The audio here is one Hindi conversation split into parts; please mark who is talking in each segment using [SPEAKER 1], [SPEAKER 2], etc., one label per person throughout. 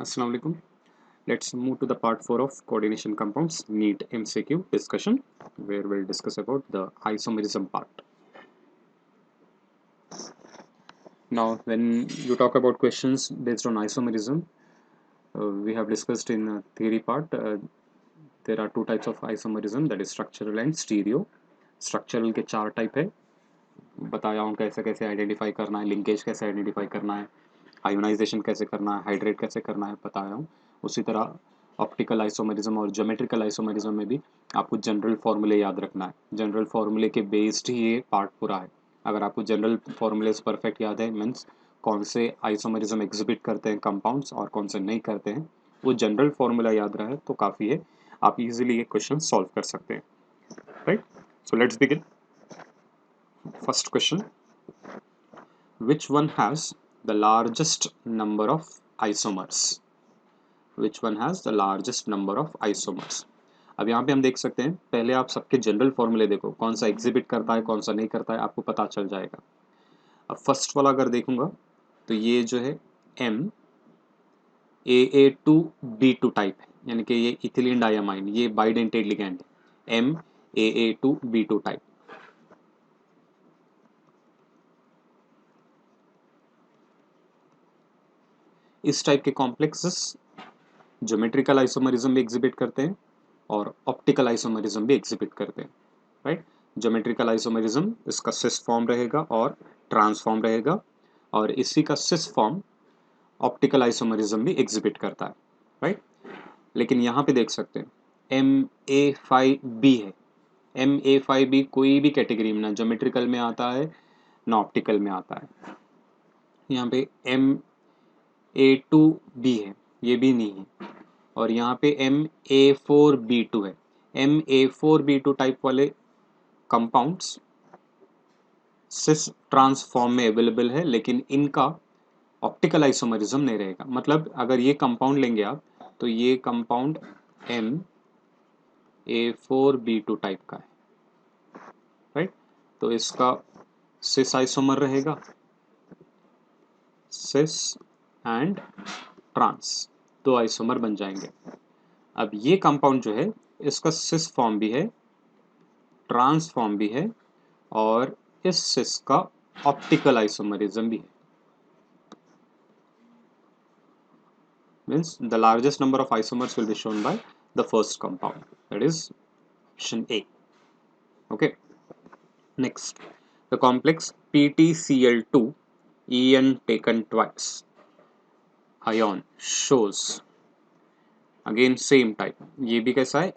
[SPEAKER 1] Assalamu alaikum. Let's move to the part 4 of coordination compounds NEET MCQ discussion, where we'll discuss about the isomerism part. Now, when you talk about questions based on isomerism, we have discussed in theory part, there are two types of isomerism, that is structural and stereo. Structural के चार टाइप है, बताया हूँ कैसे कैसे आइडेंटिफाई करना है, लिंकेज कैसे आइडेंटिफाई करना है, आयोनाइजेशन कैसे करना है, हाइड्रेट कैसे करना है बताया हूँ. उसी तरह ऑप्टिकल आइसोमेरिज्म और ज्योमेट्रिकल आइसोमेरिज्म में भी आपको जनरल फॉर्मूले याद रखना है. जनरल फॉर्मूले के बेस्ड ही ये पार्ट पूरा है. अगर आपको जनरल फॉर्मूले परफेक्ट याद है, मीन्स कौन से आइसोमेरिज्म एग्जिबिट करते हैं कंपाउंड्स और कौन से नहीं करते हैं, वो जनरल फॉर्मूला याद रहे तो काफ़ी है, आप इजीली ये क्वेश्चन सॉल्व कर सकते हैं. Right, so let's begin. First question, which one has the largest number of isomers? Which one has the largest number of isomers? अब यहाँ पे हम देख सकते हैं, पहले आप सबके जनरल फॉर्मूले देखो, कौन सा एग्जिबिट करता है कौन सा नहीं करता है, आपको पता चल जाएगा. अब फर्स्ट वाला अगर देखूंगा तो ये जो है MAA2B2 टाइप है, यानी कि ये इथिलीन डायमाइन, ये बाइडेंटेड लिगैंड है, MAA2B2 टाइप. इस टाइप के कॉम्प्लेक्सेस ज्योमेट्रिकल आइसोमरिज्म भी एग्जिबिट करते हैं और ऑप्टिकल आइसोमरिज्म भी एग्जिबिट करते हैं. राइट, ज्योमेट्रिकल आइसोमरिज्म इसका सिस फॉर्म रहेगा और ट्रांसफॉर्म रहेगा, और इसी का सिस फॉर्म ऑप्टिकल आइसोमरिज्म भी एग्जिबिट करता है. राइट, लेकिन यहाँ पे देख सकते हैं MA5B है. MA5B कोई भी कैटेगरी में ना ज्योमेट्रिकल में आता है ना ऑप्टिकल में आता है. यहाँ पे MA2B है, ये भी नहीं है. और यहाँ पे MA4B2 है. MA4B2 टाइप वाले कंपाउंड्स सिस ट्रांसफॉर्म में अवेलेबल है, लेकिन इनका ऑप्टिकल आइसोमरिज्म नहीं रहेगा. मतलब अगर ये कंपाउंड लेंगे आप, तो ये कंपाउंड MA4B2 टाइप का है. राइट, तो इसका सिस आइसोमर रहेगा, सिस एंड ट्रांस, दो आइसोमर बन जाएंगे. अब ये कंपाउंड जो है, इसका सिस फॉर्म भी है, ट्रांस फॉर्म भी है, और इस सिस का ऑप्टिकल आइसोमरिज्म भी है. Means the largest number of isomers will be shown by the first compound, that is option A. Okay, next, the complex PtCl2 En taken twice ion shows again same type. ये भी कैसा है,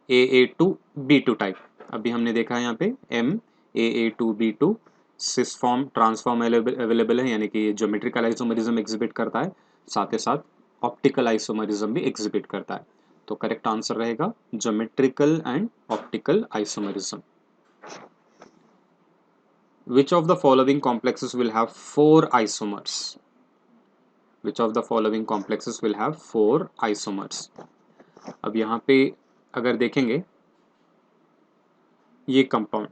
[SPEAKER 1] MAA2B2 टाइप. अभी हमने देखा है यहाँ पे MAA2B2 cis form transform available है, यानी कि ये ज्योमेट्रिकल आइसोमरिज्म एग्जिबिट करता है, साथ ही साथ ऑप्टिकल आइसोमरिज्म भी एग्जिबिट करता है. तो करेक्ट आंसर रहेगा geometrical and optical isomerism. Which of the following complexes will have 4 isomers? Which of the following complexes will have 4 isomers? अब यहाँ पे अगर देखेंगे, ये कंपाउंड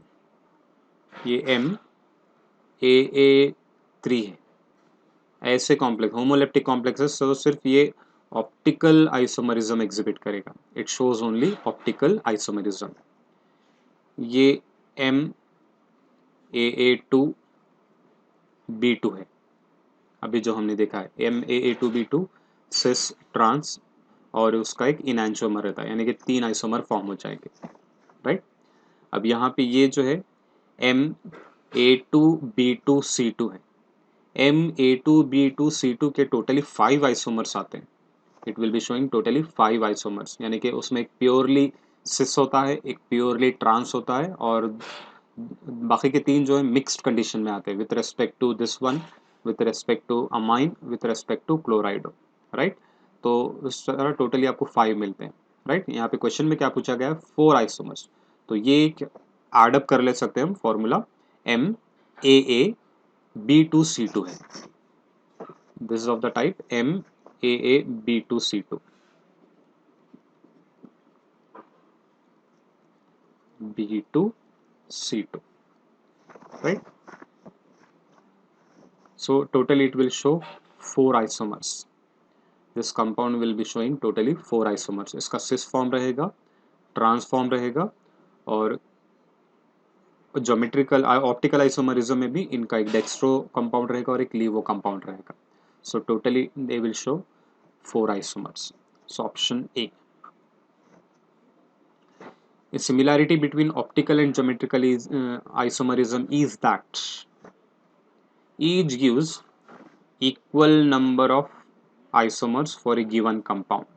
[SPEAKER 1] ये MAA3 है. ऐसे कॉम्प्लेक्स होमोलेप्टिक कॉम्प्लेक्सेस तो सिर्फ ये ऑप्टिकल आइसोमरिज्म एग्जिबिट करेगा, it shows only optical isomerism. ये MAA2B2 है, अभी जो हमने देखा है MAA2B2 सिस ट्रांस, और उसका एक इनैंशोमर रहता है, यानी कि 3 आइसोमर फॉर्म हो जाएंगे. राइट, अब यहाँ पे ये जो है MA2B2C2 है. MA2B2C2 के टोटली 5 आइसोमर्स आते हैं. It will be showing totally 5 isomers, यानी कि उसमें एक प्योरली सिस होता है, एक प्योरली ट्रांस होता है, और बाकी के 3 जो है मिक्स्ड कंडीशन में आते हैं with respect to this one, with respect to amine, with respect to chloride. Right, तो इस तरह टोटली आपको 5 मिलते हैं. राइट, यहाँ पे क्वेश्चन में क्या पूछा गया है, 4 आइसोमर्स. तो ये एडअप कर ले सकते हैं हम फॉर्मूला, MAA B2C2 है. This is of the type MAAB2C2. B2C2. Right? So totally it will show 4 isomers. This compound will be showing totally 4 isomers. इसका सिस फॉर्म रहेगा, ट्रांस फॉर्म रहेगा, और ज्योमेट्रिकल ऑप्टिकल आइसोमरिज्म में भी इनका एक डेक्स्ट्रो कंपाउंड रहेगा और एक लीवो कंपाउंड रहेगा। So totally they will show 4 isomers. So option A. A similarity between optical and geometrical isomerism is that each gives equal number of isomers for a given compound.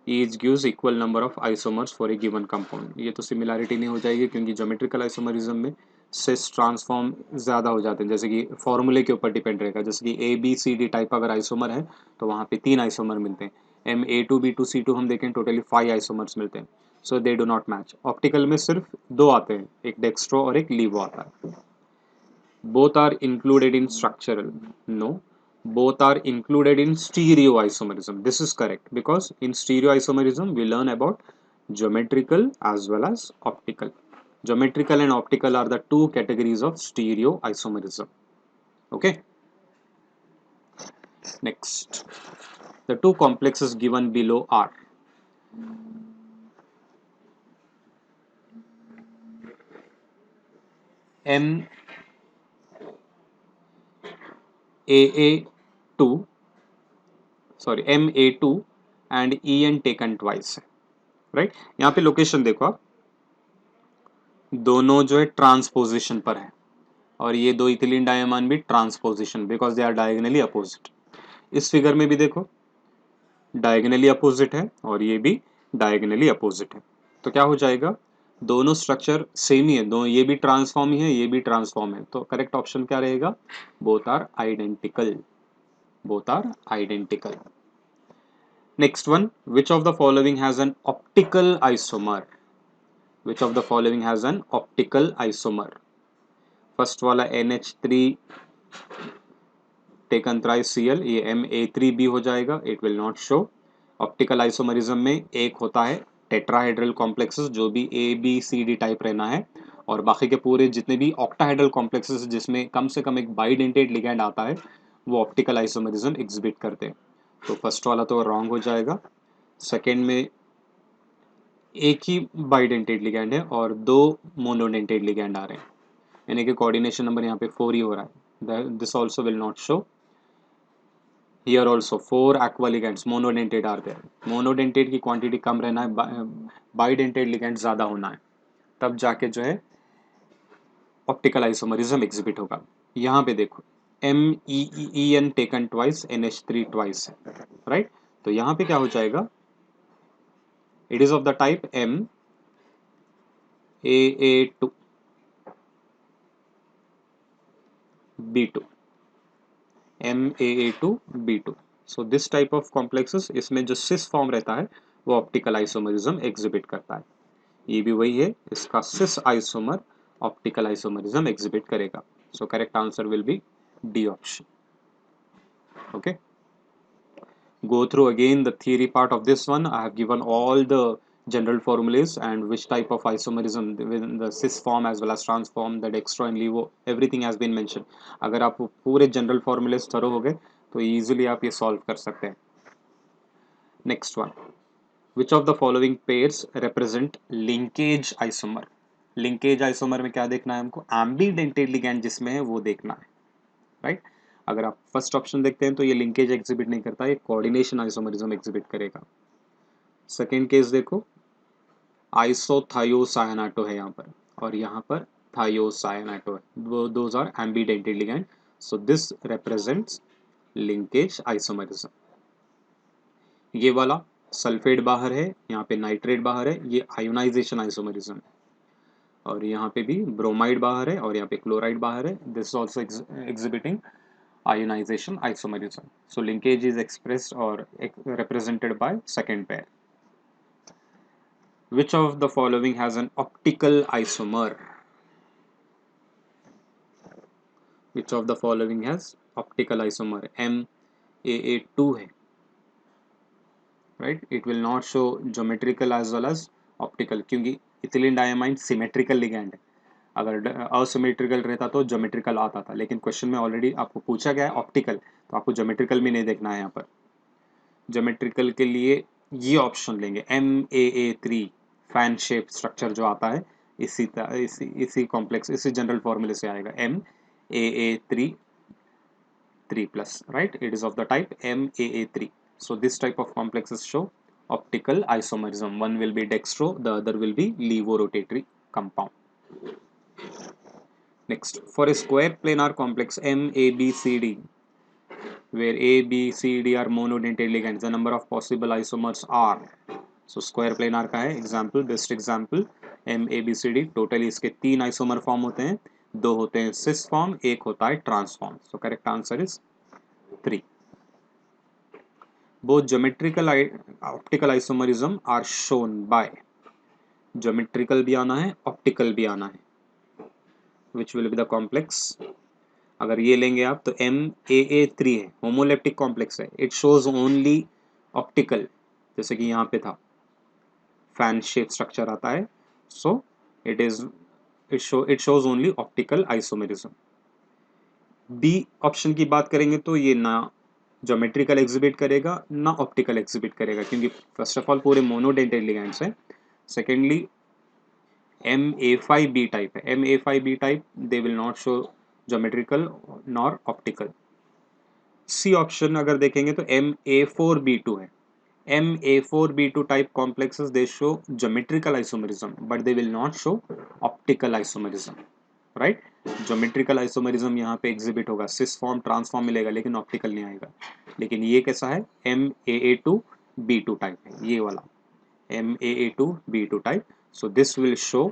[SPEAKER 1] Each gives equal number of isomers for a given compound. ये तो सिमिलैरिटी नहीं हो जाएगी क्योंकि ज्योमेट्रिकल आइसोमरिज्म में सिस ट्रांसफॉर्म ज़्यादा हो जाते हैं, जैसे कि फॉर्मूले के ऊपर डिपेंड रहेगा। जैसे कि A B C D type अगर आइसोमर है तो वहाँ पे 3 आइसोमर मिलते हैं। M A two B two C two हम देखें टोटली 5 आइसोमर्स मिलते हैं। So they do not match. Optical में सिर्फ 2 आते हैं, एक डेक्स्ट्रो और एक लीवो आता है। Both are included in structural. No, both are included in stereoisomerism. This is correct because in stereoisomerism we learn about geometrical as well as optical. Geometrical and optical are the two categories of stereoisomerism. Okay. Next, the two complexes given below are MAA2, sorry, MA2 and EN taken twice. Right यहाँ पे लोकेशन देखो आप, दोनों जो है ट्रांसपोजिशन पर है और ये दो इथिलीन डायमंड भी transposition, because they are diagonally opposite. इस फिगर में भी देखो डायगोनली अपोजिट है और ये भी डायगोनली अपोजिट है। तो क्या हो जाएगा, दोनों स्ट्रक्चर सेम ही है, दोनों ये भी ट्रांसफॉर्म ही है, ये भी ट्रांसफॉर्म है। तो करेक्ट ऑप्शन क्या रहेगा, both are identical, both are identical. Next one, which of the following has an optical isomer, which of the following has an optical isomer? First वाला NH3 टेकन थ्राइस Cl, ये Ma3b हो जाएगा, it will not show. Optical isomerism में एक होता है टेट्राहेड्रल कॉम्प्लेक्सेस जो भी ABCD टाइप रहना है, और बाकी के पूरे जितने भी ऑक्टाहेड्रल कॉम्प्लेक्सेस जिसमें कम से कम एक बाइडेंटेट लिगैंड आता है वो ऑप्टिकल आइसोमरिज्म एग्जिबिट करते हैं। तो फर्स्ट वाला तो रॉन्ग हो जाएगा। सेकेंड में एक ही बाइडेंटेट लिगैंड है और दो मोनोडेंटेट लिगैंड आ रहे हैं, यानी कि कोऑर्डिनेशन नंबर यहाँ पे 4 ही हो रहा है। This also will not show. Here also 4 aqua ligands monodentate are there. Monodentate की क्वांटिटी कम रहना है, बाइडेंटेट लिगैंड ज़्यादा होना है, तब जाके जो है ऑप्टिकल आइसोमरिज्म एग्जिबिट होगा। यहाँ पे देखो MEEN taken twice, NH3 twice है, राइट। तो यहाँ पे क्या हो जाएगा, it is of the type MAA2 B2, MAA2 B2। So this type of complexes, इसमें जो सिस फॉर्म रहता है वो ऑप्टिकल आइसोमरिज्म एग्जिबिट करता है। ये भी वही है, इसका cis isomer optical isomerism exhibit करेगा। So correct answer will be D option. Okay, go through again the theory part of this one. I have given all the general formulas and which type of isomerism within the cis form as well as transform, the dextro and levo, everything has been mentioned. अगर आप पूरे जनरल फॉर्मूलेस थरो हो गए तो इजीली आप ये सॉल्व कर सकते हैं। Next one, which of the following pairs represent linkage isomer. Linkage isomer में क्या देखना है हमको, एम्बीडेंटेड लिगैंड जिसमें है वो देखना है, राइट। अगर आप फर्स्ट ऑप्शन देखते हैं तो ये लिंकेज एग्जिबिट नहीं करता, ये कोऑर्डिनेशन आइसोमरिज्म एग्जिबिट करेगा। सेकेंड केस देखो, आइसोथायोसायनाटो है यहाँ पर और यहाँ पर थायोसायनाटो है, those are ambidentate ligand, so this represents linkage isomerism. ये वाला सल्फेट बाहर है, यहाँ पे नाइट्रेट बाहर है, ये आयोनाइजेशन आइसोमरिज्म है। और यहाँ पे भी ब्रोमाइड बाहर है और यहाँ पे क्लोराइड बाहर है, this also exhibiting ionization isomerism. So linkage is expressed or represented by second pair. Which of the following has an optical isomer? Which of the following has optical isomer? MAA2 है, right? It will not show geometrical as well as optical क्योंकि इथिलीन डायमाइन सिमेट्रिकल लिगैंड है, अगर असिमेट्रिकल रहता तो ज्योमेट्रिकल आता था, लेकिन क्वेश्चन में ऑलरेडी आपको पूछा गया है ऑप्टिकल, तो आपको ज्योमेट्रिकल भी नहीं देखना है यहाँ पर। ज्योमेट्रिकल के लिए ये ऑप्शन लेंगे, MAA3 फैन शेप स्ट्रक्चर जो आता है, इसी कॉम्प्लेक्स, इसी जनरल फॉर्मूले से आएगा, MAA3 3 plus, right? It is of the type MAA3. So this type of complexes show optical isomerism. One will be dextro, the other will be levorotatory compound. Next, for a square planar complex MABCD, where A, B, C, D are monodentate ligands, the number of possible isomers are. So square planar का है example, best example MABCD. Totally इसके 3 आइसोमर फॉर्म होते हैं, 2 होते हैं सिस फॉर्म, 1 होता है trans form. So correct answer is 3. Both geometrical optical isomerism are shown by, geometrical भी आना है, optical भी आना है. Which will be the complex? अगर ये लेंगे आप तो MAA3 है, होमोलेप्टिक कॉम्प्लेक्स है. इट शोज ओनली ऑप्टिकल, जैसे कि यहाँ पे था फैन शेप स्ट्रक्चर आता है. So it shows only optical isomerism. B option की बात करेंगे तो ये ना ज्योमेट्रिकल एग्जिबिट करेगा ना ऑप्टिकल एग्जिबिट करेगा, क्योंकि फर्स्ट ऑफ ऑल पूरे मोनोडेंटेड लिगैंड्स हैं. सेकेंडली MA5B टाइप है, MA5B type they will not show geometrical nor optical. C option अगर देखेंगे तो MA4B2 है. MA4B2 type complexes, they show geometrical isomerism but they will not show optical isomerism, right? Geometrical isomerism यहाँ पे exhibit होगा, cis form trans form मिलेगा, लेकिन optical नहीं आएगा. लेकिन ये कैसा है, MAA2B2 type है, ये वाला MAA2B2 type. So this will show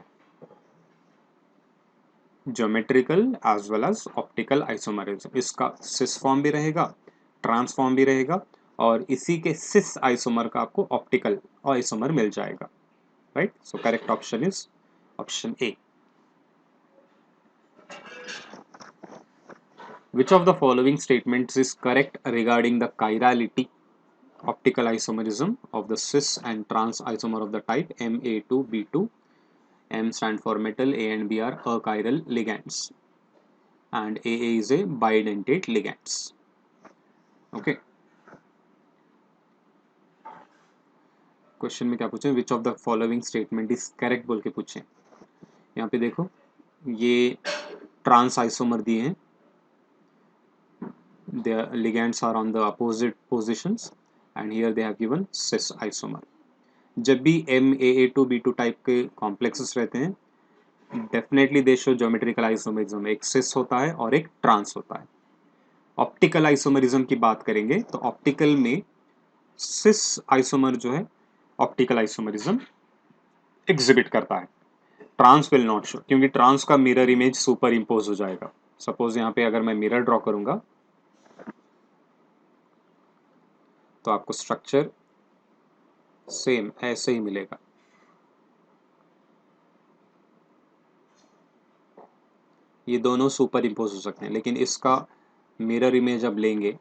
[SPEAKER 1] geometrical as well as optical isomerism. इसका cis form भी रहेगा, trans form भी रहेगा, और इसी के cis आइसोमर का आपको ऑप्टिकल आइसोमर मिल जाएगा, right? So correct option is option A. Which of the following statements is correct regarding the chirality, optical isomerism of the cis and trans isomer of the type MA2B2? M stand for metal, A and B are achiral ligands, and AA is a bidentate ligands. Okay. Question में क्या पूछे, विच of the following statement is correct बोल के पूछे. यहाँ पे देखो ये ट्रांस आइसोमर दिए हैं, their ligands are on the opposite positions, and here they have given cis isomer. जब भी MAA2B2 टाइप के कॉम्प्लेक्सेस रहते हैं, definitely they show geometrical isomerism, एक सिस होता है और एक ट्रांस होता है. ऑप्टिकल आइसोमेरिज्म की बात करेंगे तो ऑप्टिकल में सिस आइसोमर जो है ऑप्टिकल आइसोमेरिज्म एग्जिबिट करता है, ट्रांस विल नॉट शो, क्योंकि ट्रांस का मिरर इमेज सुपर इम्पोज हो जाएगा. सपोज यहाँ पे अगर मैं मिरर ड्रॉ करूंगा तो आपको स्ट्रक्चर सेम ऐसे ही मिलेगा. ये दोनों सुपर इम्पोज हो सकते हैं, लेकिन इसका मिरर इमेज अब लेंगे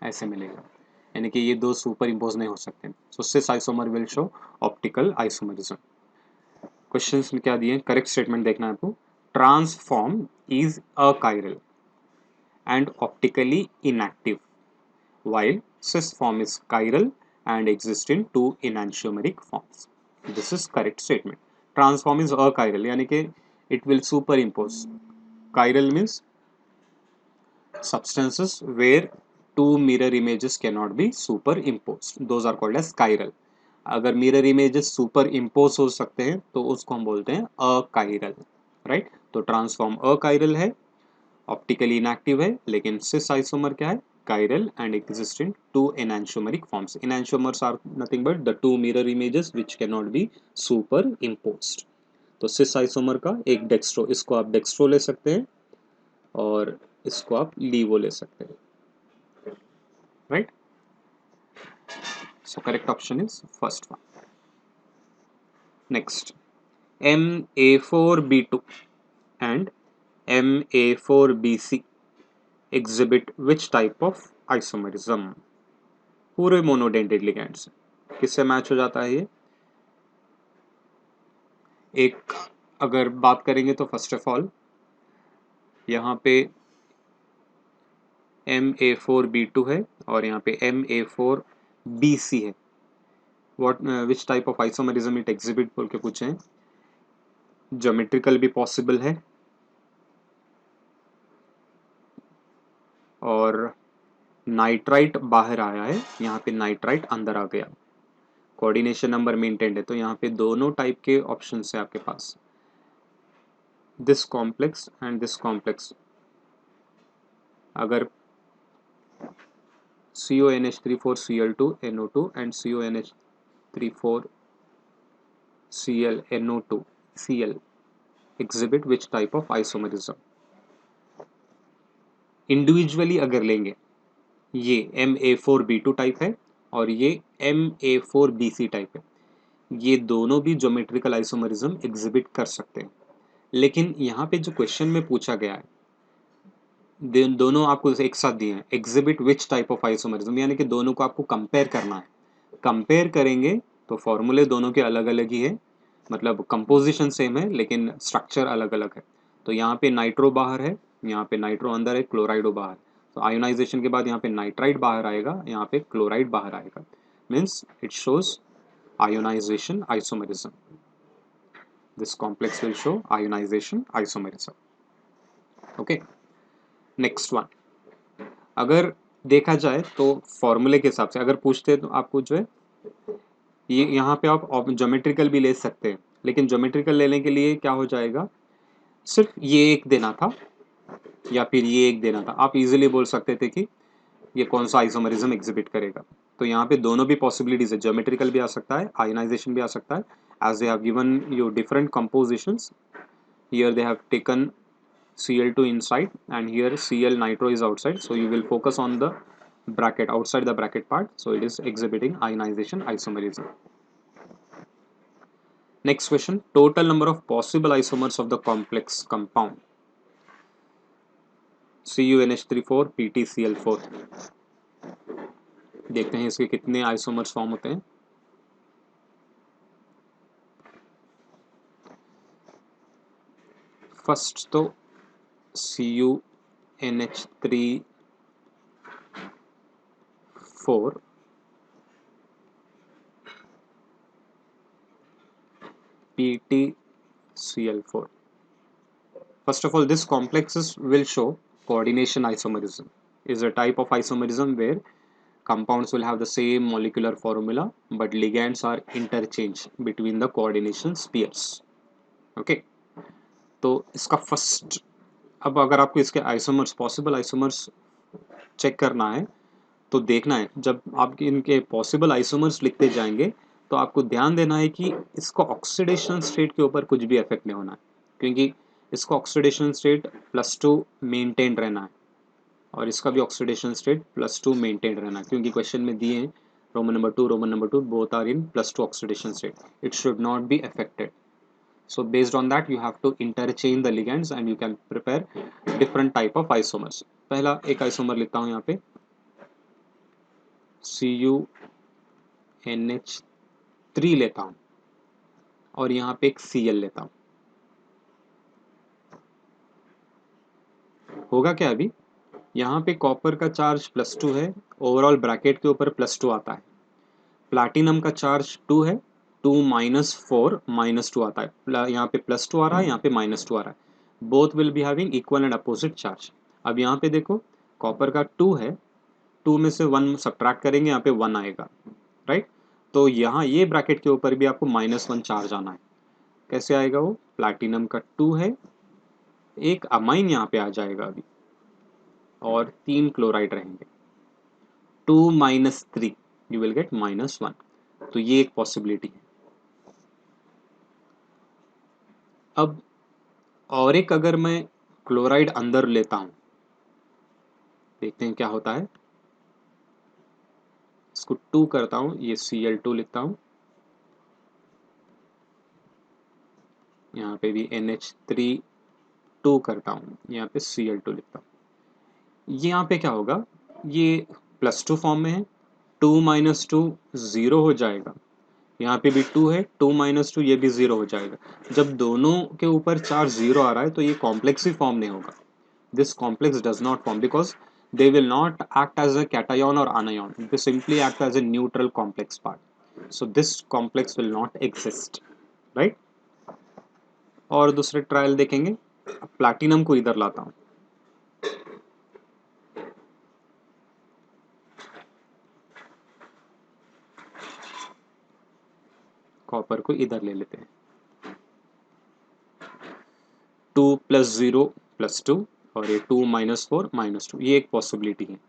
[SPEAKER 1] ऐसे मिलेगा, यानी कि ये दो सुपर इम्पोज नहीं हो सकते. So cis isomer will show optical isomerism. Questions में क्या दिए, करेक्ट स्टेटमेंट देखना है आपको. Trans form is achiral and optically inactive, while cis form is chiral and exists in two enantiomeric forms. This is correct statement. Transform is achiral, यानी कि it will superimpose. Chiral means substances where two mirror images cannot be superimposed. Those are called as chiral. अगर mirror images superimpose हो सकते हैं तो उसको हम बोलते हैं achiral, right? तो transform achiral है, ऑप्टिकली इनएक्टिव है, लेकिन सिस आइसोमर क्या है, chiral and exist in two enantiomeric forms. Enantiomers are nothing but the two mirror images which cannot be superimposed. तो सिस आइसोमर का एक डेक्स्ट्रो, इसको आप डेक्स्ट्रो ले सकते हैं और इसको आप लीवो ले सकते हैं, right? So correct option is first one. Next, MA4B2 and MA4BC exhibit which type of isomerism? पूरे मोनोडेंटेड लिगेंड्स किससे मैच हो जाता है ये? एक अगर बात करेंगे तो फर्स्ट ऑफ ऑल यहाँ पे MA4B2 है और यहाँ पे MA4BC है. What which type of isomerism it exhibit बोल के पूछे हैं. ज्योमेट्रिकल भी पॉसिबल है और नाइट्राइट बाहर आया है, यहाँ पे नाइट्राइट अंदर आ गया. कोऑर्डिनेशन नंबर मेंटेन्ड है, तो यहाँ पे दोनों टाइप के ऑप्शन है आपके पास, this complex and this complex. अगर CONH34Cl2NO2 and CONH34Cl NO2 Cl exhibit which type of isomerism? Individually अगर लेंगे ये MA4B2 टाइप है और ये MA4BC टाइप है, ये दोनों भी ज्योमेट्रिकल आइसोमरिज्म एग्जिबिट कर सकते हैं. लेकिन यहाँ पे जो क्वेश्चन में पूछा गया है, दोनों आपको एक साथ दिए हैं, exhibit which type of isomerism, यानी कि दोनों को आपको कंपेयर करना है. कंपेयर करेंगे तो फॉर्मूले दोनों के अलग अलग ही है, मतलब कंपोजिशन सेम है लेकिन स्ट्रक्चर अलग अलग है. तो यहाँ पे नाइट्रो बाहर है, यहाँ पे नाइट्रो अंदर है, क्लोराइडो बाहर. तो आयोनाइजेशन के बाद यहाँ पे नाइट्राइड बाहर आएगा, यहाँ पे क्लोराइड बाहर आएगा. Means it shows ionisation isomerism. This complex will show ionisation isomerism. Okay, next one. अगर देखा जाए तो फॉर्मूले के हिसाब से अगर पूछते हैं तो आपको जो है ये यहाँ पे आप ज्योमेट्रिकल भी ले सकते हैं, लेकिन ज्योमेट्रिकल लेने के लिए क्या हो जाएगा, सिर्फ ये एक देना था या फिर ये एक देना था. आप इजीली बोल सकते थे कि ये कौन सा आइसोमरिज्म एग्जिबिट करेगा. तो यहाँ पे दोनों भी पॉसिबिलिटीज है, ज्योमेट्रिकल भी आ सकता है, आयोनाइजेशन भी आ सकता है, as they have given you different compositions. Here they have taken Cl2 inside and here Cl nitro is outside, so you will focus on the bracket, outside the bracket part, so it is exhibiting ionization isomerism. Next question, total number of possible isomers of the complex compound CuNH34 PtCl4. देखते हैं इसके कितने आइसोमर्स फॉर्म होते हैं. फर्स्ट तो CuNH34 PtCl4. First of all, this complexes will show coordination isomerism. Is a type of isomerism where compounds will have the same molecular formula but ligands are interchanged between the coordination pairs. Okay, तो इसका फर्स्ट, अब अगर आपको इसके आइसोमर्स, पॉसिबल आइसोमर्स चेक करना है तो देखना है, जब आप इनके पॉसिबल आइसोमर्स लिखते जाएंगे तो आपको ध्यान देना है कि इसको ऑक्सीडेशन स्टेट के ऊपर कुछ भी इफेक्ट नहीं होना है, क्योंकि इसको ऑक्सीडेशन स्टेट +2 मेंटेन रहना है और इसका भी ऑक्सीडेशन स्टेट +2 मेंटेन रहना है, क्योंकि क्वेश्चन में दिए हैं Roman number 2 both are in +2 oxidation state. It should not be affected. So based on that you have to interchange the ligands and you can prepare different type of isomers. पहला एक आइसोमर लेता हूँ यहाँ पे CuNH3 लेता हूँ और यहाँ पे एक Cl लेता हूँ. होगा क्या, अभी यहाँ पे कॉपर का चार्ज +2 है, ओवरऑल ब्रैकेट के ऊपर +2 आता है. प्लैटिनम का चार्ज 2 है, 2 -4 -2 आता है. यहाँ पे +2 आ रहा है, यहाँ पे -2 आ रहा है. Both will be having equal and opposite charge. अब यहाँ पे देखो कॉपर का 2 है, 2 में से 1 सब्ट्रैक्ट करेंगे, यहाँ पे 1 आएगा, राइट. तो यहाँ ये ब्रैकेट के ऊपर भी आपको -1 चार्ज आना है. कैसे आएगा वो, प्लैटिनम का 2 है, एक अमाइन यहाँ पे आ जाएगा अभी और 3 क्लोराइड रहेंगे. 2 - 3 यू विल गेट -1. तो ये एक पॉसिबिलिटी है. अब और एक अगर मैं क्लोराइड अंदर लेता हूं, देखते हैं क्या होता है. इसको 2 करता हूं, ये Cl2 लिखता हूं, यहाँ पे भी NH3 2 करता हूँ, यहाँ पे Cl2 लिखता हूँ। यहाँ पे क्या होगा, ये +2 फॉर्म में है, 2 - 2 0 हो जाएगा, यहाँ पे भी 2 है, 2 - 2 ये भी 0 हो जाएगा। जब दोनों के ऊपर चार्ज 0 आ रहा है तो ये कॉम्प्लेक्स ही फॉर्म नहीं होगा। This complex does not form because they will not act as a cation or anion. They simply act as a neutral complex part. So this complex will not exist, right? और दूसरे ट्रायल देखेंगे। प्लैटिनम को इधर लाता हूँ, कॉपर को इधर ले लेते हैं। 2 + 0 + 2 और ये 2 - 4 - 2, ये एक पॉसिबिलिटी है,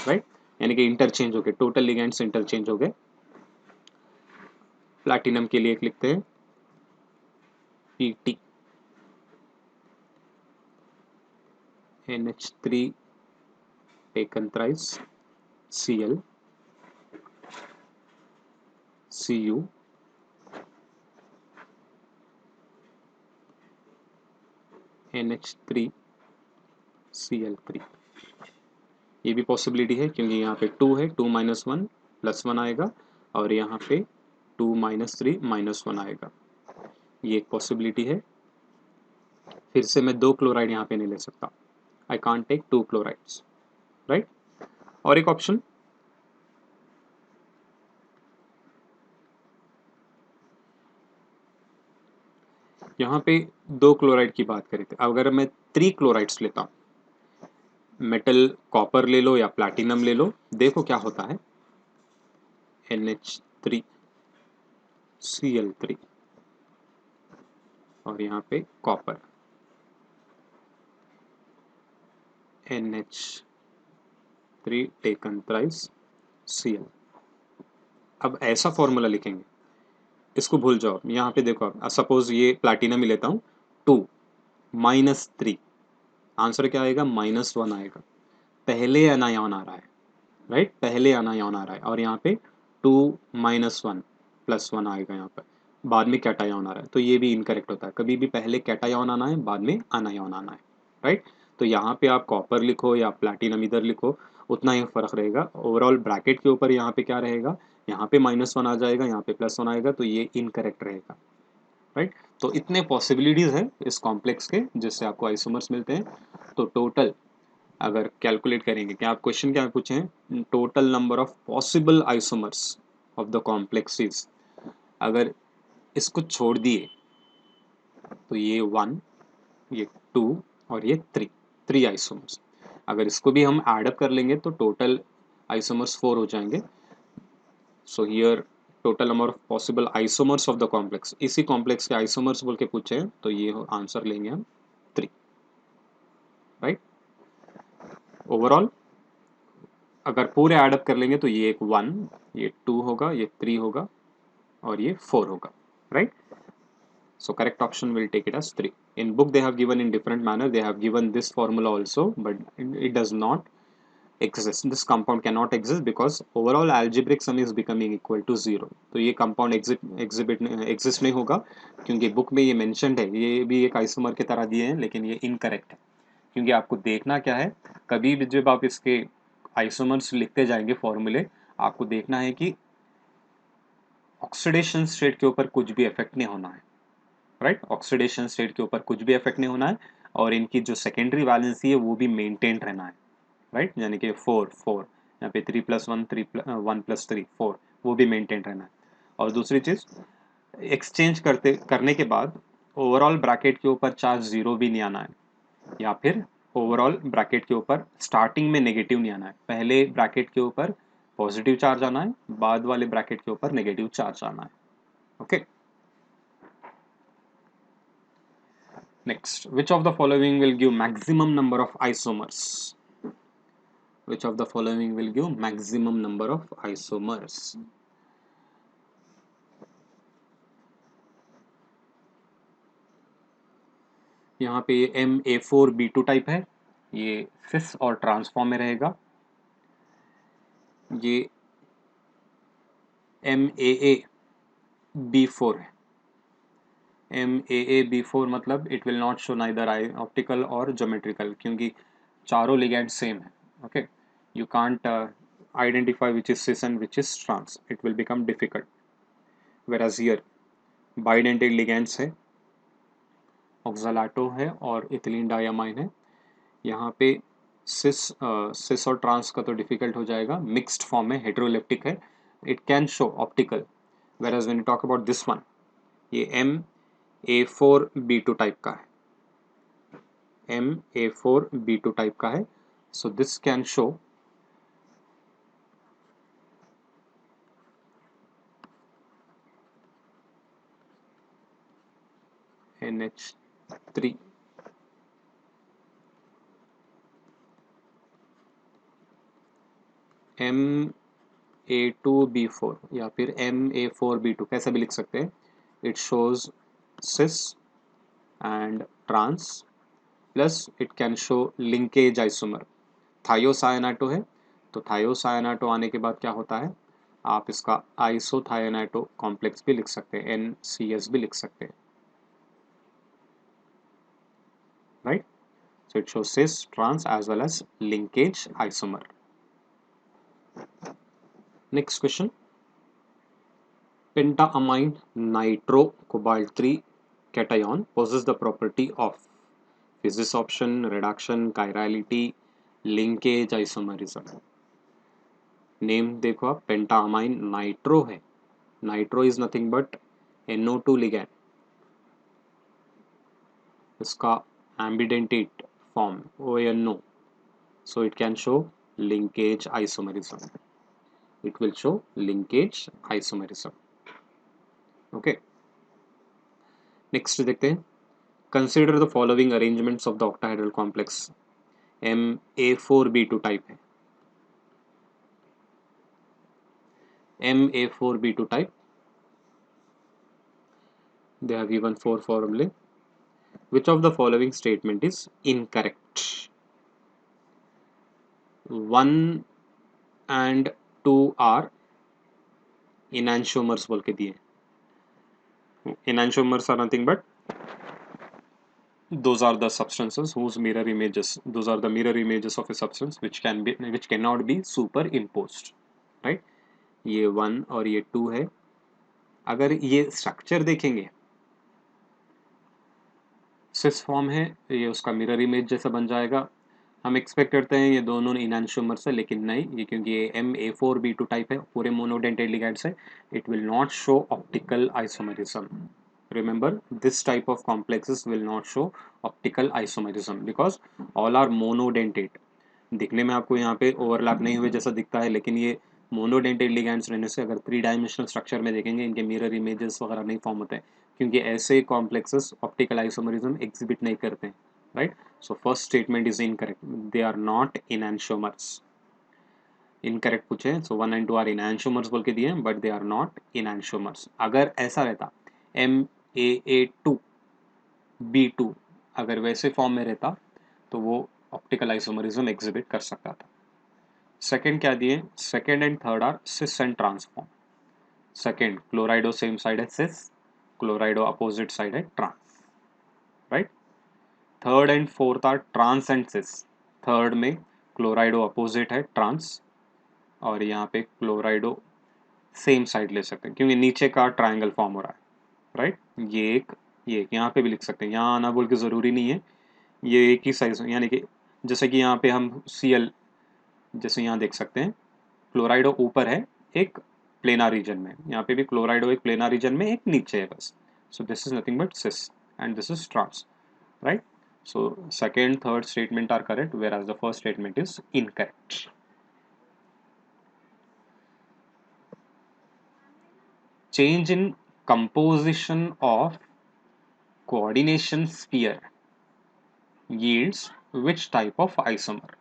[SPEAKER 1] राइट? यानी कि इंटरचेंज हो गए, टोटल लिगेंड्स इंटरचेंज हो गए। प्लैटिनम के लिए एक लिखते हैं Pt, NH3 taken thrice, Cl, Cu, NH3 Cl3। ये भी पॉसिबिलिटी है क्योंकि यहाँ पे 2 है, 2 - 1 + 1 आएगा और यहाँ पे 2 - 3 - 1 आएगा, ये एक पॉसिबिलिटी है। फिर से मैं 2 क्लोराइड यहाँ पे नहीं ले सकता, I can't take 2 chlorides, right? और एक ऑप्शन, यहाँ पे 2 क्लोराइड की बात करें थे, अगर मैं 3 क्लोराइड्स लेता हूँ, मेटल कॉपर ले लो या प्लैटिनम ले लो, देखो क्या होता है। NH3 Cl3 और यहाँ पे copper NH3 taken thrice Cl। अब ऐसा फॉर्मूला लिखेंगे, इसको भूल जाओ। यहाँ पे देखो, आप सपोज ये प्लैटिनम ही लेता हूँ, 2 - 3, आंसर क्या आएगा, -1 आएगा। पहले अनायन आ रहा है, राइट? पहले अनायन आ रहा है और यहाँ पे 2 - 1 + 1 आएगा यहाँ पर, बाद में कैटायन आ रहा है, तो ये भी इनकरेक्ट होता है। कभी भी पहले कैटायन आना है, बाद में अनायन आना है, राइट? तो यहाँ पे आप कॉपर लिखो या प्लैटिनम इधर लिखो, उतना ही फर्क रहेगा। ओवरऑल ब्रैकेट के ऊपर यहाँ पे क्या रहेगा, यहाँ पे -1 आ जाएगा, यहाँ पे +1 आएगा, तो ये इनकरेक्ट रहेगा, राइट? तो इतने पॉसिबिलिटीज हैं इस कॉम्प्लेक्स के जिससे आपको आइसोमर्स मिलते हैं। तो टोटल अगर कैलकुलेट करेंगे, क्या आप क्वेश्चन क्या पूछे हैं, total number of possible isomers of the complexes, अगर इसको छोड़ दिए तो ये 1, ये 2 और ये 3 आइसोमर्स। अगर इसको भी हम ऐड अप कर लेंगे तो टोटल आइसोमर्स 4 हो जाएंगे। So here total number of possible isomers of the complex, इसी कॉम्प्लेक्स के आइसोमर्स बोल के पूछे हैं, तो ये आंसर लेंगे हम 3, राइट? ओवरऑल अगर पूरे ऐड अप कर लेंगे तो ये एक 1, ये 2 होगा, ये 3 होगा और ये 4 होगा, right? So correct option will take it as 3. In book they have given in different manner, they have given this formula also, but it does not exist. This compound cannot exist because overall algebraic sum is becoming equal to 0. तो ये compound exist नहीं होगा क्योंकि book में ये mentioned है, ये भी एक isomer के तरह दिए हैं, लेकिन ये incorrect है। क्योंकि आपको देखना क्या है, कभी भी जब आप इसके आइसोमर्स लिखते जाएंगे फॉर्मूले, आपको देखना है कि ऑक्सीडेशन स्टेट के ऊपर कुछ भी इफेक्ट नहीं होना है, राइट? ऑक्सीडेशन स्टेट के ऊपर कुछ भी इफेक्ट नहीं होना है और इनकी जो सेकेंडरी वैलेंसी है वो भी मेंटेन रहना है, राइट? यानी कि 4 4 यहाँ पे 3 + 1 3 1 + 3 4, वो भी मेंटेन रहना है। और दूसरी चीज, एक्सचेंज करने के बाद ओवरऑल ब्रैकेट के ऊपर चार्ज 0 भी नहीं आना है, या फिर ओवरऑल ब्रैकेट के ऊपर स्टार्टिंग में नेगेटिव नहीं आना है। पहले ब्रैकेट के ऊपर पॉजिटिव चार्ज आना है, बाद वाले ब्रैकेट के ऊपर नेगेटिव चार्ज आना है, okay? Next, which of the following will give maximum number of isomers? Which of the following will give maximum number of isomers? यहाँ पे Ma4B2 टाइप है, ये सिस और ट्रांसफॉर्म में रहेगा। ये MAAB4 है, MAAB4 मतलब it will not show neither I optical और ज्योमेट्रिकल, क्योंकि चारों लिगेंड सेम है. Okay, you can't identify which is cis and which is trans. It will become difficult. Whereas here bidentate ligands है, oxalato है और ethylene diamine है. यहाँ पे cis और trans का तो difficult हो जाएगा, mixed form है, heteroleptic है, it can show optical. Whereas when you talk about this one, ये MA4B2 टाइप का है, MA4B2 टाइप का है. So this can show NH3. MA2B4 या फिर MA4B2 कैसे भी लिख सकते हैं. It shows cis and trans plus it can show linkage isomer. Thiocyanato है, तो थायोसायनाटो आने के बाद क्या होता है, आप इसका आइसोथायोनाटो कॉम्प्लेक्स भी लिख सकते हैं, NCS भी लिख सकते हैं, right. So it shows cis, trans as well as linkage isomer. Next question. Pentaamine nitro-cobalt-3 cation possesses the property of physisorption, reduction, chirality, linkage, isomerism. Name देखो आप, पेंटामाइन नाइट्रो है, nitro is nothing but NO2 ligand, इसका एम्बिडेंटेट form ONO, so it can show linkage isomerism. It will show linkage isomerism. Okay. Next देखते हैं. Consider the following arrangements of the octahedral complex. MA4B2 type है, MA4B2 type. They have given 4 formulae. Which of the following statement is incorrect? 1 and 2 are enantiomers बोल के दिए. Enantiomers are nothing but those are the substances whose mirror images, those are the mirror images of a substance which cannot be superimposed, right. ये 1 और ये 2 है. अगर ये स्ट्रक्चर देखेंगे, सिस फॉर्म है, ये उसका मिरर इमेज जैसा बन जाएगा. हम एक्सपेक्ट करते हैं ये दोनों इनैंशियोमर्स है, लेकिन नहीं, ये क्योंकि ये MA4B2 टाइप है, पूरे मोनोडेंटेड लिगैंड्स है, it will not show optical isomerism. Remember, this type of complexes will not show optical isomerism because all are monodentate. दिखने में आपको यहाँ पे ओवरलैप नहीं हुए जैसा दिखता है, लेकिन ये मोनोडेंटेड लिगैंड्स रहने से अगर 3 डायमेंशनल स्ट्रक्चर में देखेंगे, इनके मिरर इमेजेस वगैरह नहीं फॉर्म होते हैं, क्योंकि ऐसे कॉम्प्लेक्सेस ऑप्टिकल आइसोमेरिज्म एग्जिबिट नहीं करते हैं, right. So first statement is incorrect, they are not enantiomers. Incorrect पूछे, सो 1 and 2 आर इनैंशियोमर्स बोल के दिए, बट दे आर नॉट इनैंशियोमर्स. अगर ऐसा रहता, MAA2B2 अगर वैसे फॉर्म में रहता, तो वो ऑप्टिकल आइसोमरिज्म एग्जिबिट कर सकता था. सेकेंड क्या दिए, second and third are cis and trans form. Second chlorido same side है सिस, क्लोराइडो अपोजिट साइड है trans, right. Third and fourth are trans and cis. Third में क्लोराइडो अपोजिट है ट्रांस, और यहाँ पे क्लोराइडो सेम साइड ले सकते हैं, क्योंकि नीचे का ट्राइंगल फॉर्म हो रहा है, राइट. ये एक यहाँ पे भी लिख सकते हैं, यहाँ आना बोल के ज़रूरी नहीं है, ये एक ही साइज, यानी कि जैसे कि यहाँ पे हम Cl जैसे यहाँ देख सकते हैं, क्लोराइडो ऊपर है एक प्लेनार रीजन में, यहाँ पे भी क्लोराइडो एक प्लेनार रीजन में, एक नीचे है बस. So this is nothing but cis and this is trans, right. So second third statement are correct, whereas the first statement is incorrect. Change in composition of coordination sphere yields which type of isomer?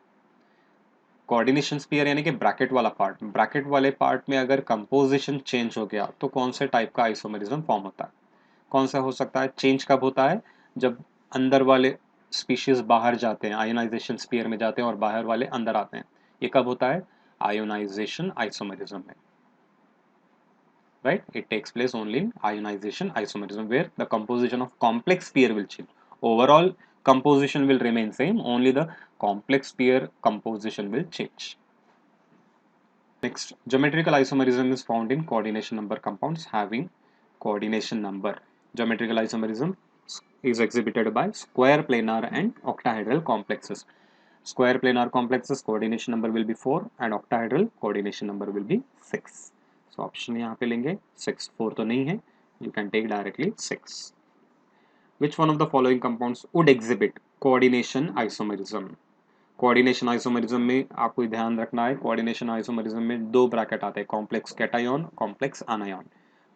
[SPEAKER 1] Coordination sphere यानी कि ब्रैकेट वाला पार्ट, ब्रैकेट वाले पार्ट में अगर कंपोजिशन चेंज हो गया तो कौन से टाइप का आइसोमेरिज्म फॉर्म होता है? कौन सा हो सकता है? चेंज कब होता है? जब अंदर वाले स्पीशीज बाहर जाते हैं, आयोनाइजेशन स्फीयर में जाते हैं, और बाहर वाले अंदर आते हैं. ये कब होता है? आयोनाइजेशन आइसोमेरिज्म में. right? It takes place only in ionization isomerism, where the composition of complex pair will change. Overall composition will remain same, only the complex pair composition will change. Next, geometrical isomerism is found in coordination number compounds having coordination number. Geometrical isomerism is exhibited by square planar and octahedral complexes. Square planar complexes coordination number will be 4 and octahedral coordination number will be 6. So option यहाँ पे लेंगे 6, 4 तो नहीं है, you can take directly 6. Which one of the following compounds would exhibit coordination isomerism? Coordination isomerism में आपको ध्यान रखना है, कोऑर्डिनेशन आइसोमरिज्म में दो ब्रैकेट आते हैं, कॉम्प्लेक्स कैटायन, कॉम्प्लेक्स आनायन.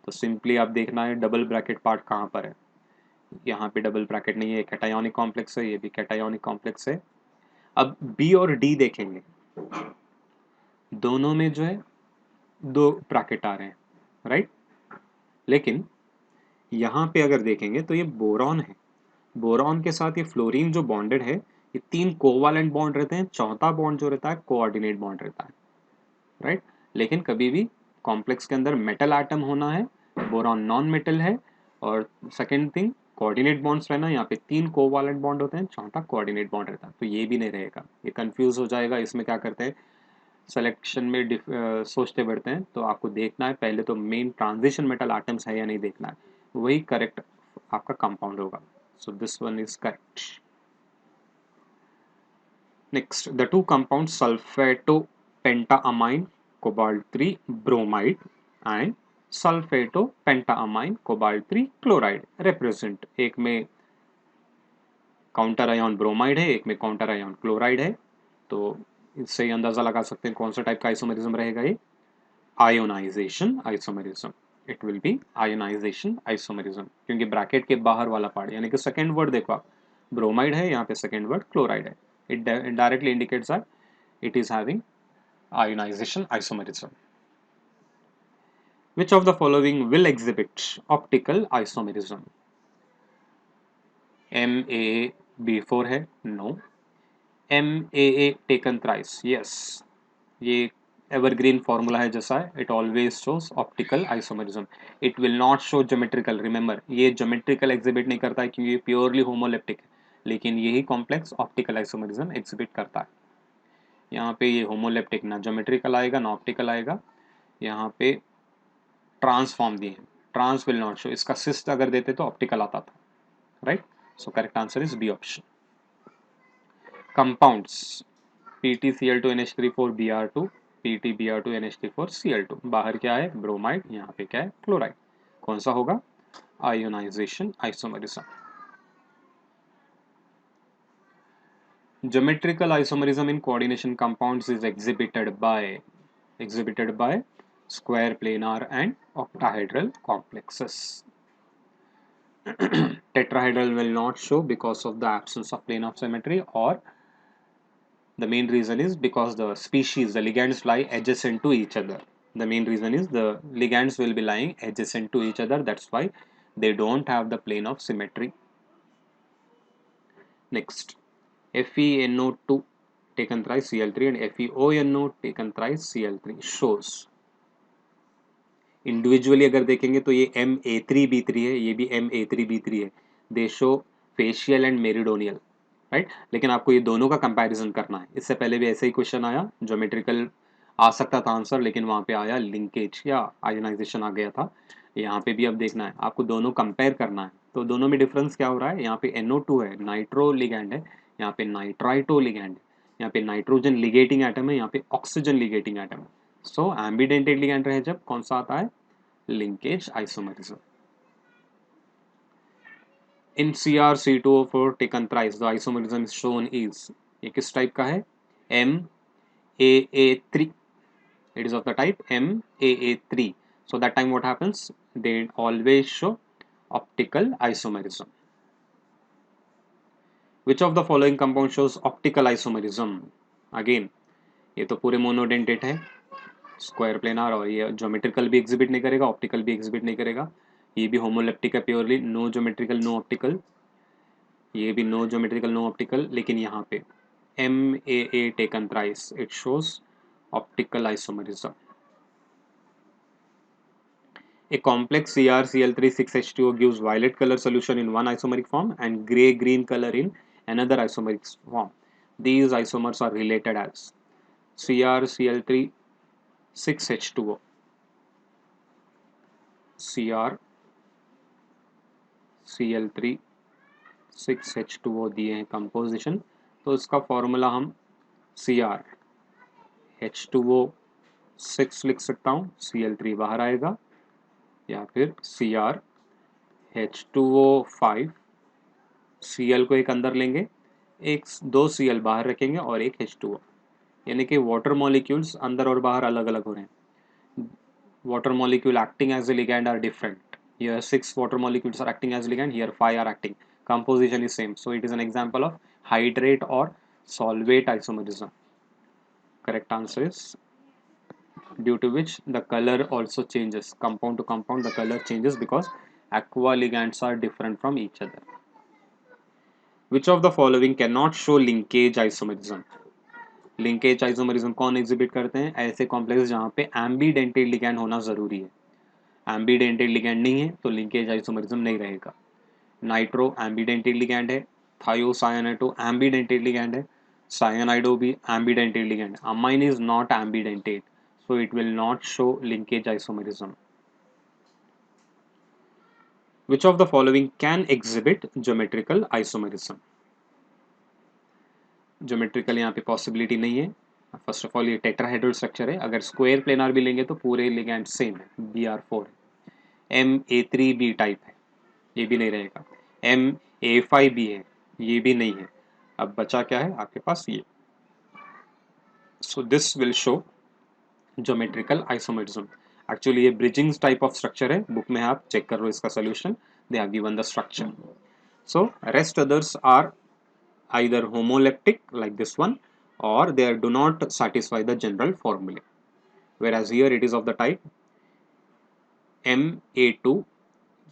[SPEAKER 1] तो सिंपली आप देखना है डबल ब्रैकेट पार्ट कहाँ पर है. यहाँ पे डबल ब्रैकेट नहीं है, कैटायोनिक कॉम्प्लेक्स है, ये भी कैटायोनिक कॉम्प्लेक्स है. अब बी और डी देखेंगे, दोनों में जो है दो ब्रैकेट आ रहे हैं, राइट. लेकिन यहाँ पे अगर देखेंगे तो ये बोरॉन है, बोरॉन के साथ ये फ्लोरीन जो बॉन्डेड है, ये 3 कोवालेंट बॉन्ड रहते हैं, चौथा बॉन्ड जो रहता है कोऑर्डिनेट बॉन्ड रहता है, राइट. लेकिन कभी भी कॉम्प्लेक्स के अंदर मेटल एटम होना है, बोरॉन नॉन मेटल है, और सेकेंड थिंग कोऑर्डिनेट बॉन्ड्स रहना, यहाँ पे 3 कोवालेंट बॉन्ड होते हैं, चौथा कोऑर्डिनेट बॉन्ड रहता है, तो ये भी नहीं रहेगा, ये कंफ्यूज हो जाएगा. इसमें क्या करते हैं, सिलेक्शन में सोचते बढ़ते हैं, तो आपको देखना है पहले तो मेन ट्रांजिशन मेटल एटम्स है या नहीं देखना है, वही करेक्ट आपका कंपाउंड होगा. So this one is correct. Next, the two compounds sulfato-pentaamine cobalt 3 bromide and sulfato-pentaamine cobalt 3 chloride represent, एक में काउंटर आयन ब्रोमाइड है, एक में काउंटर आयन क्लोराइड है. तो इससे ही अंदाजा लगा सकते हैं कौन सा टाइप का आइसोमेरिज्म रहेगा ये, ionisation isomerism. It will be ionisation isomerism, क्योंकि ब्रैकेट के बाहर वाला पार्ट, यानी कि सेकंड वर्ड देखो आप, ब्रोमाइड है, यहाँ पे सेकंड वर्ड क्लोराइड है. It directly indicates that it is having ionization isomerism. Which of the following will exhibit optical isomerism? MAA-B4 है, no. MAA taken thrice, yes. ये evergreen formula है जैसा है, it always shows optical isomerism. It will not show geometrical. Remember, ये geometrical exhibit नहीं करता है क्योंकि ये purely homoleptic है, लेकिन यही complex optical isomerism exhibit करता है. यहाँ पे ये होमोलेप्टिक ना ज्योमेट्रिकल आएगा ना ऑप्टिकल आएगा, यहाँ पे ट्रांसफॉर्म दिए हैं, ट्रांस विल नॉट शो. इसका सिस्ट अगर देते तो ऑप्टिकल आता था, right. So correct answer is B option. Compounds PtCl2NH3 4Br2 PtBr2NH3 4Cl2, बाहर क्या है ब्रोमाइड, यहाँ पे क्या है क्लोराइड, कौन सा होगा, ionisation isomerism. Geometrical isomerism in coordination compounds is exhibited by square planar and octahedral complexes. Tetrahedral will not show because of the absence of plane of symmetry, or the main reason is because the species, the ligands lie adjacent to each other. The main reason is the ligands will be lying adjacent to each other, that's why they don't have the plane of symmetry. Next, FeNO2 taken thrice Cl3 and FeONO taken thrice Cl3 shows. Individually अगर देखेंगे तो ये Ma3B3 है, ये भी Ma3B3 है. दे show facial and meridional, right. लेकिन आपको ये दोनों का कंपैरिजन करना है. इससे पहले भी ऐसे ही क्वेश्चन आया, ज्योमेट्रिकल आ सकता था आंसर, लेकिन वहाँ पे आया लिंकेज या आयोनाइजेशन आ गया था. यहाँ पे भी अब देखना है, आपको दोनों कंपेयर करना है. तो दोनों में डिफरेंस क्या हो रहा है, यहाँ पे NO2 है, नाइट्रो लिगैंड है, यहाँ पे नाइट्राइटो लिगैंड है, यहाँ पे नाइट्रोजन लिगेटिंग एटम है, यहाँ पे ऑक्सीजन लिगेटिंग एटम है. सो एम्बिडेंटेड लिगैंड रहे जब कौन सा आता है, linkage isomerism. In Cr2O4 taken thrice the isomerism is shown is, ये किस टाइप का है, MAA3. It is of the type MAA3. So that time what happens, they always show optical isomerism. Which of the following compound shows optical isomerism? Again, ये तो पूरे मोनोडेंटेट है, स्क्वायर प्लेनार, और ये ज्योमेट्रिकल भी एग्जिबिट नहीं करेगा, ऑप्टिकल भी एग्जिबिट नहीं करेगा. ये भी होमोलेप्टिक है purely, no geometrical no optical, ये भी नो ज्योमेट्रिकल नो ऑप्टिकल. लेकिन यहाँ पे MAA taken thrice, it shows optical isomerism. A complex CrCl3 6H2O gives violet color solution in one isomeric form and gray green color in another isomeric form. These isomers are related as CrCl3 6H2O, CrCl3 6H2O दिए हैं कंपोजिशन, तो इसका फॉर्मूला हम Cr H2O 6 लिख सकता हूँ, Cl3 बाहर आएगा, या फिर Cr H2O 5, Cl को एक अंदर लेंगे, एक 2 Cl बाहर रखेंगे और एक H2O, यानी कि वाटर मॉलिक्यूल्स अंदर और बाहर अलग अलग हो रहे हैं. Water molecule acting as a ligand are different. Here 6 water molecules are acting as ligand, here 5 are acting. Composition is same. So it is an example of hydrate or solvate isomerism. Correct answer is, due to which the color also changes. Compound to compound the color changes because aqua ligands are different from each other. Which of the following cannot show linkage isomerism? Linkage isomerism कौन एग्जिबिट करते हैं? ऐसे कॉम्प्लेक्स जहाँ पे एम्बीडेंटेड लिगैंड होना जरूरी है. एम्बीडेंटेड लिगैंड नहीं है तो लिंकेज आइसोमरिज्म नहीं रहेगा. नाइट्रो एम्बीडेंटेड लिगैंड है, थायोसायानाइडो एम्बीडेंटेड लिगैंड है, सायानाइडो भी एम्बीडेंटेड ligand. Amine is not एम्बीडेंटेड, so it will not show linkage isomerism. Which of the following can exhibit geometrical isomerism? Geometrical यहाँ पे पॉसिबिलिटी नहीं है. फर्स्ट ऑफ ऑल ये टेट्राहेड्रल स्ट्रक्चर है, अगर स्क्वायर प्लेनार भी लेंगे तो पूरे लिगैंड सेम है, Br4 है. Ma3b टाइप है, ये भी नहीं रहेगा. Ma5b है, ये भी नहीं है. अब बचा क्या है आपके पास? ये. So this will show geometrical isomerism. Actually ये ब्रिजिंग टाइप ऑफ स्ट्रक्चर है, बुक में आप चेक कर लो इसका solution, they have given the structure. So rest others are either homoleptic like this one, or they do not satisfy the general formula, whereas here it is of the type Ma2,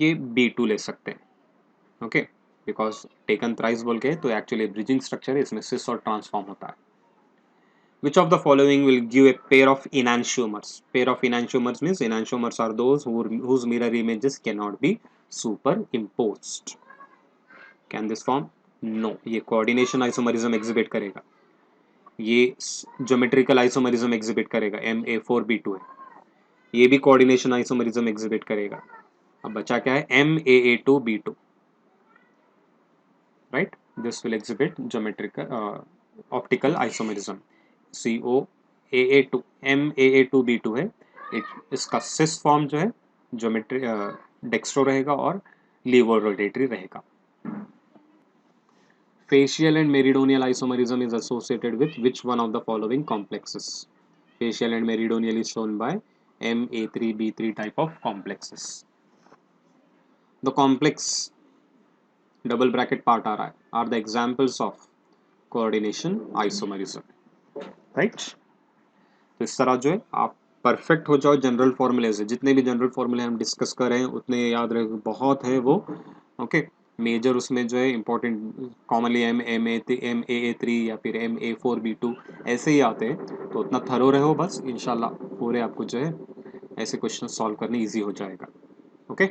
[SPEAKER 1] ये B2 ले सकते हैं. ओके, बिकॉज टेकन थ्राइस बोल के तो एक्चुअली ब्रिजिंग स्ट्रक्चर है, इसमें सिस और ट्रांसफॉर्म होता है. Which of the following will give a pair of enantiomers? Pair of enantiomers means enantiomers are those whose mirror images cannot be superimposed. Can this form? No. ये coordination isomerism exhibit करेगा, ये ज्योमेट्रिकल आइसोमरिज्म एग्जिबिट करेगा, Ma4b2 है. ये भी कोऑर्डिनेशन आइसोमरिज्म एग्जिबिट करेगा. अब बचा क्या है? Ma2b2, right. This will exhibit geometrical optical isomerism. COAA2 Ma2b2 है. इसका सिस फॉर्म जो है ज्योमेट्री डेक्स्ट्रो रहेगा और लीवो रोटेटरी रहेगा. Facial and meridional isomerism is associated with which one of the following complexes? Facial and meridional is shown by Ma3b3 type of complexes. The complex double bracket part are the examples of coordination isomerism, right? तो इस तरह जो है आप परफेक्ट हो जाओ जनरल फॉर्मूले से. जितने भी जनरल फॉर्मूले हम डिस्कस कर रहे हैं उतने याद रहे, बहुत है वो. ओके, मेजर उसमें जो है इंपॉर्टेंट कॉमनली MA3 या फिर Ma4b2 ऐसे ही आते हैं, तो उतना थरो रहो बस, इंशाल्लाह पूरे आपको जो है ऐसे क्वेश्चन सॉल्व करने ईजी हो जाएगा. ओके.